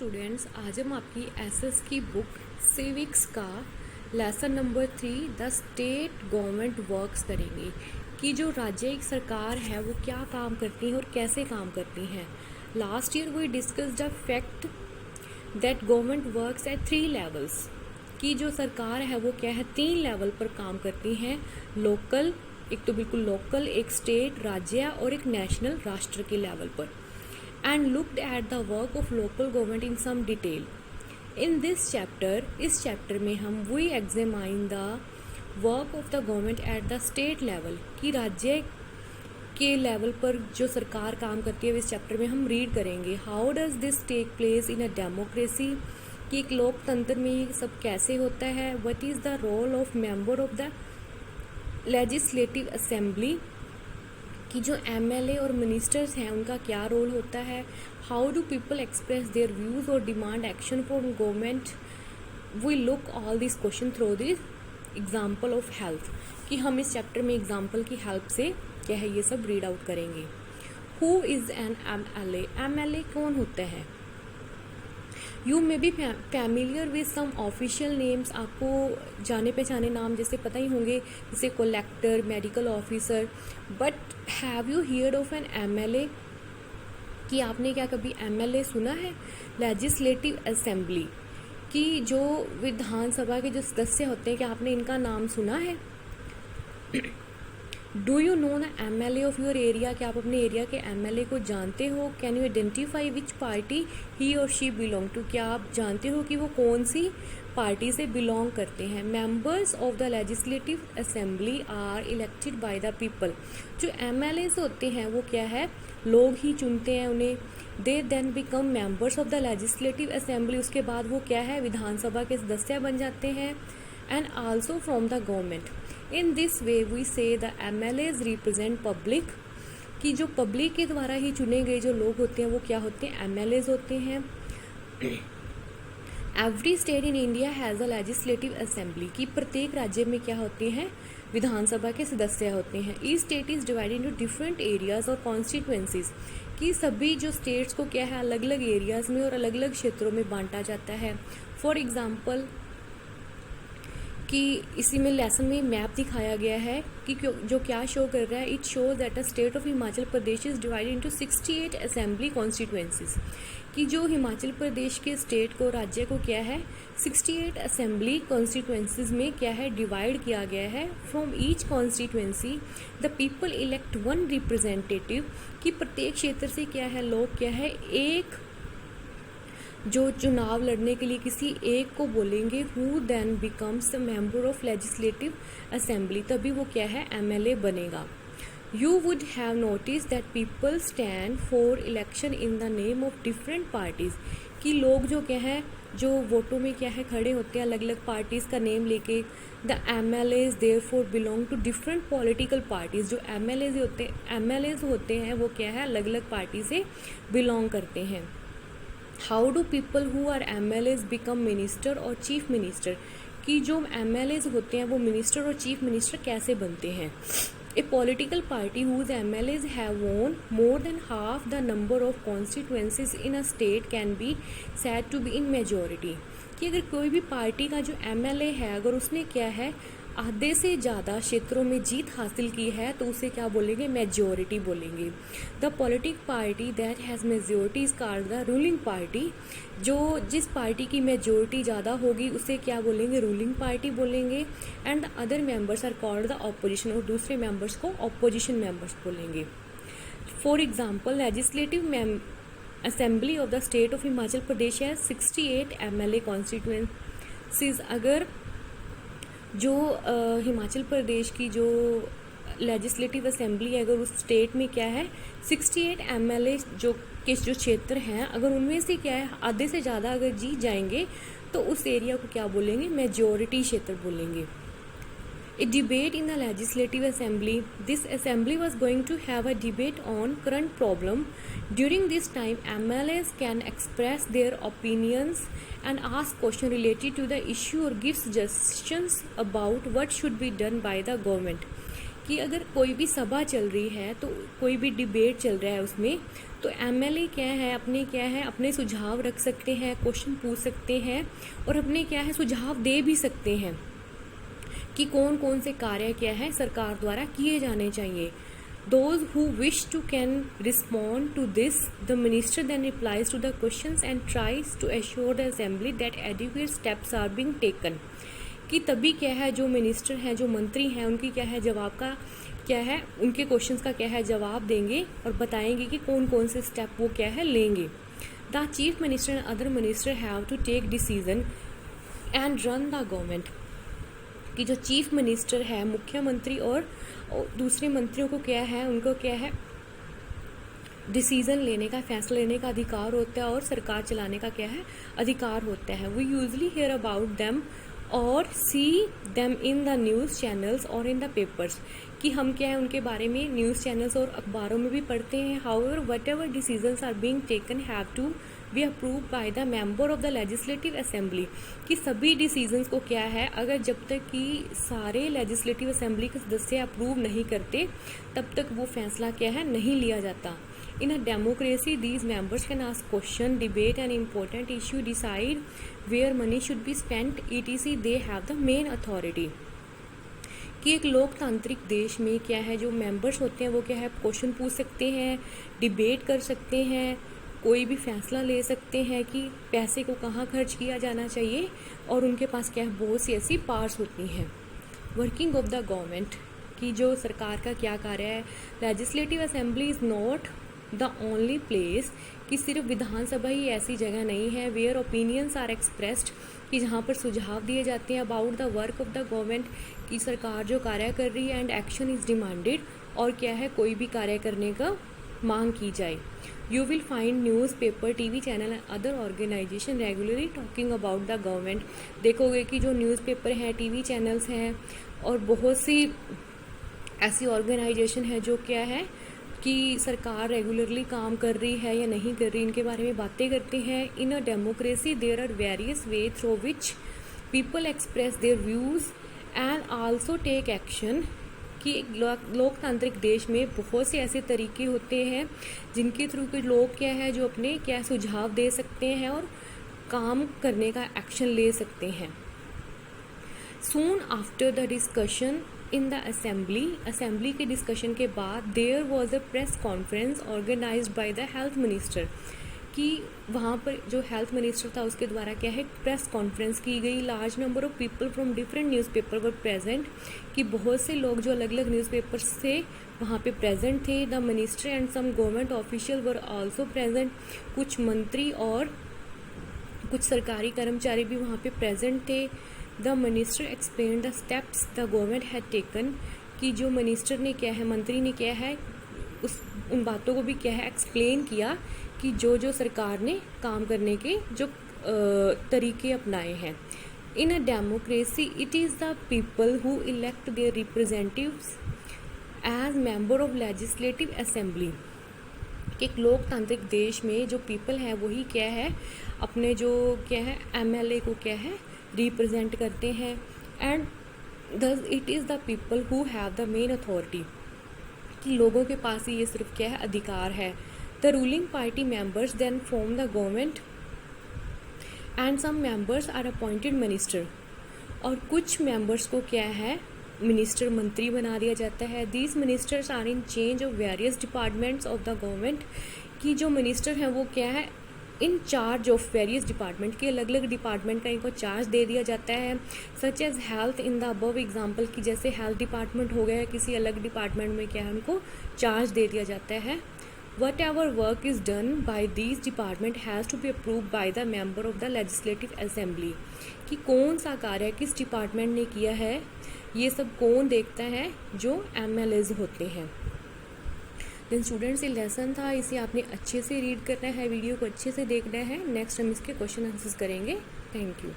Students, आज हम आपकी एसएस की बुक सिविक्स का lesson number 3 the state government works करेंगे कि जो राज्य सरकार है वो क्या काम करती है और कैसे काम करती हैं। Last year we discuss the fact that government works at 3 levels कि जो सरकार है वो क्या है 3 लेवल पर काम करती हैं। लोकल, एक तो बिल्कुल लोकल, एक स्टेट राज्य और एक नेशनल राष्ट्र के लेवल पर। And looked at the work of local government in some detail. In this chapter, इस चैप्टर में हम we examine the work of the government at the state level कि राज्य के लेवल पर जो सरकार काम करती है इस चैप्टर में हम रीड करेंगे। How does this take place in a democracy कि एक लोकतंत्र में ये सब कैसे होता है। What is the role of member of the legislative assembly कि जो एमएलए और मिनिस्टर्स हैं उनका क्या रोल होता है। How do people express their views और demand action from government. We look all this question through this example of help कि हम इस चैप्टर में एग्जाम्पल की हेल्प से क्या है ये सब रीड आउट करेंगे। Who is an MLA, MLA कौन होता है। You may be familiar with some official names, आपको जाने पहचाने नाम जैसे पता ही होंगे, जैसे collector, medical officer. But have you heard of an MLA कि आपने क्या कभी एमएलए सुना है। लेजिस्लेटिव असेंबली कि जो विधानसभा के जो सदस्य होते हैं, क्या आपने इनका नाम सुना है। Do you know the MLA of your area, क्या आप अपने एरिया के एमएलए को जानते हो। Can you identify which party he और शी बिलोंग टू, क्या आप जानते हो कि वो कौन सी पार्टी से बिलोंग करते हैं। Members of the legislative assembly are elected by the people, जो एमएलएज होते हैं वो क्या है लोग ही चुनते हैं उन्हें। They then become members of the legislative assembly, उसके बाद वो क्या है विधानसभा के सदस्य बन जाते हैं। And also from the government. In this way we say the MLAs represent public कि जो पब्लिक के द्वारा ही चुने गए जो लोग होते हैं वो क्या होते हैं एमएलएज होते हैं। Every state in India has a legislative assembly कि प्रत्येक राज्य में क्या होते हैं विधानसभा के सदस्य होते हैं। Each state is divided into different areas और कॉन्स्टिट्यूएंसीज कि सभी जो स्टेट्स को क्या है अलग अलग एरियाज़ में और अलग अलग क्षेत्रों में बांटा जाता है। फॉर एग्ज़ाम्पल कि इसी में लेसन में मैप दिखाया गया है कि जो क्या शो कर रहा है। It shows that the state of Himachal Pradesh is divided into 68 assembly constituencies कि जो हिमाचल प्रदेश के स्टेट को राज्य को क्या है 68 असेंबली कॉन्स्टिट्यूएंसीज में क्या है डिवाइड किया गया है। From each constituency the people elect one representative कि प्रत्येक क्षेत्र से क्या है लोग क्या है एक जो चुनाव लड़ने के लिए किसी एक को बोलेंगे। Who then becomes the member of legislative assembly, तभी वो क्या है एमएलए बनेगा। You would have notice that people stand for election in the name of different parties कि लोग जो क्या है जो वोटों में क्या है खड़े होते हैं अलग अलग पार्टीज़ का नेम लेके। The MLAs therefore belong to different political parties, जो एमएलएज होते हैं वो क्या है अलग अलग पार्टी से बिलोंग करते हैं। How do people who are MLAs become minister और चीफ मिनिस्टर कि जो एमएलएज होते हैं वो मिनिस्टर और चीफ मिनिस्टर कैसे बनते हैं। A political party whose MLAs have won more than half the number of constituencies in a state can be said to be in majority कि अगर कोई भी पार्टी का जो एमएलए है अगर उसने क्या है आधे से ज़्यादा क्षेत्रों में जीत हासिल की है तो उसे क्या बोलेंगे मेजोरिटी बोलेंगे। The politic party that has majority is called the ruling party, जो जिस पार्टी की मेजोरिटी ज़्यादा होगी उसे क्या बोलेंगे रूलिंग पार्टी बोलेंगे। And the other members are called the opposition, और दूसरे मेंबर्स को ऑपोजिशन मेंबर्स बोलेंगे। For example legislative assembly of the state of Himachal Pradesh है 68 एमएलए कॉन्स्टिट्यूएंसीज। अगर जो हिमाचल प्रदेश की जो लेजिस्लेटिव असेंबली है अगर उस स्टेट में क्या है 68 एमएलए जो क्षेत्र हैं अगर उनमें से क्या है आधे से ज़्यादा अगर जीत जाएंगे तो उस एरिया को क्या बोलेंगे मेजोरिटी क्षेत्र बोलेंगे। A debate in the legislative assembly. This assembly was going to have a debate on current problem. During this time, MLAs can express their opinions and ask questions related to the issue or give suggestions about what should be done by the government. कि अगर कोई भी सभा चल रही है तो कोई भी डिबेट चल रहा है उसमें तो एमएलए क्या है अपने सुझाव रख सकते हैं, क्वेश्चन पूछ सकते हैं और अपने क्या है सुझाव दे भी सकते हैं कि कौन कौन से कार्य क्या है सरकार द्वारा किए जाने चाहिए। Those who wish to can respond to this, the minister then replies to the questions and tries to assure the assembly that adequate steps are being taken। कि तभी क्या है जो मिनिस्टर हैं, जो मंत्री हैं, उनकी क्या है जवाब का क्या है, उनके क्वेश्चंस का क्या है जवाब देंगे और बताएंगे कि कौन कौन से स्टेप वो क्या है लेंगे। The chief minister and other minister have to take decision and run the government. कि जो चीफ मिनिस्टर है, मुख्यमंत्री और दूसरे मंत्रियों को क्या है, उनको क्या है डिसीजन लेने का, फैसला लेने का अधिकार होता है और सरकार चलाने का क्या है अधिकार होता है। We usually hear about them और see them in the news channels और इन द पेपर्स। कि हम क्या है उनके बारे में न्यूज़ चैनल्स और अखबारों में भी पढ़ते हैं। However whatever decisions are being taken have to be approve by the member of the legislative assembly. कि सभी डिसीजंस को क्या है, अगर जब तक कि सारे लेजिस्लेटिव असेंबली के सदस्य अप्रूव नहीं करते तब तक वो फैसला क्या है नहीं लिया जाता। In a democracy, these members can ask question, debate an important issue, decide where money should be spent, etc. They have the main authority। कि एक लोकतांत्रिक देश में क्या है जो मेंबर्स होते हैं वो क्या है क्वेश्चन पूछ सकते हैं, डिबेट कर सकते हैं, कोई भी फैसला ले सकते हैं कि पैसे को कहाँ खर्च किया जाना चाहिए और उनके पास क्या है बहुत सी ऐसी पावर्स होती हैं। वर्किंग ऑफ द गवर्नमेंट, कि जो सरकार का क्या कार्य है। Legislative assembly is not the only place, कि सिर्फ विधानसभा ही ऐसी जगह नहीं है वेयर ओपिनियंस आर एक्सप्रेस्ड, कि जहाँ पर सुझाव दिए जाते हैं about the work of the government, कि सरकार जो कार्य कर रही है, एंड एक्शन इज़ डिमांडेड, और क्या है कोई भी कार्य करने का मांग की जाए। You will find newspaper, TV channel and other organisation regularly talking about the government. देखोगे कि जो न्यूज़पेपर हैं, टीवी चैनल्स हैं और बहुत सी ऐसी ऑर्गेनाइजेशन है जो क्या है कि सरकार रेगुलरली काम कर रही है या नहीं कर रही, इनके बारे में बातें करते हैं। In a democracy there are various ways through which people express their views and also take action. कि एक लोकतांत्रिक देश में बहुत से ऐसे तरीके होते हैं जिनके थ्रू के लोग क्या है जो अपने क्या सुझाव दे सकते हैं और काम करने का एक्शन ले सकते हैं। Soon after the discussion in the assembly के डिस्कशन के बाद there was a press conference organised by the health minister. कि वहाँ पर जो हेल्थ मिनिस्टर था उसके द्वारा क्या है प्रेस कॉन्फ्रेंस की गई। Large number of people from different newspaper were present, कि बहुत से लोग जो अलग अलग न्यूज़पेपर्स से वहाँ पे प्रेजेंट थे। The minister and some government official were also present, कुछ मंत्री और कुछ सरकारी कर्मचारी भी वहाँ पे प्रेजेंट थे। The minister explain the steps the government had taken, कि जो मिनिस्टर ने क्या है, मंत्री ने क्या है उन बातों को भी क्या है एक्सप्लेन किया कि जो जो सरकार ने काम करने के जो तरीके अपनाए हैं। In a democracy it is the people who elect their representatives as member of legislative assembly. एक लोकतांत्रिक देश में जो पीपल है वही क्या है अपने जो क्या है एमएलए को क्या है रिप्रेजेंट करते हैं। And thus it is the people who have the main authority, कि लोगों के पास ही ये सिर्फ क्या है अधिकार है। The ruling party members then form the government and some members are appointed minister, और कुछ मेंबर्स को क्या है मिनिस्टर मंत्री बना दिया जाता है। These ministers are in change of various departments of the government, कि जो मिनिस्टर हैं वो क्या है in charge of various department, के अलग अलग डिपार्टमेंट का इनको चार्ज दे दिया जाता है। Such as health in the above example, कि जैसे हेल्थ डिपार्टमेंट हो गया किसी अलग डिपार्टमेंट में क्या है उनको चार्ज दे दिया जाता है। Whatever work is done by these department has to be approve by the member of the legislative assembly, कि कौन सा कार्य किस डिपार्टमेंट ने किया है ये सब कौन देखता है, जो एमएलएज होते हैं। देन स्टूडेंट्स ये लेसन था, इसे आपने अच्छे से रीड करना है, वीडियो को अच्छे से देखना है। नेक्स्ट हम इसके क्वेश्चन आंसर्स करेंगे। Thank you.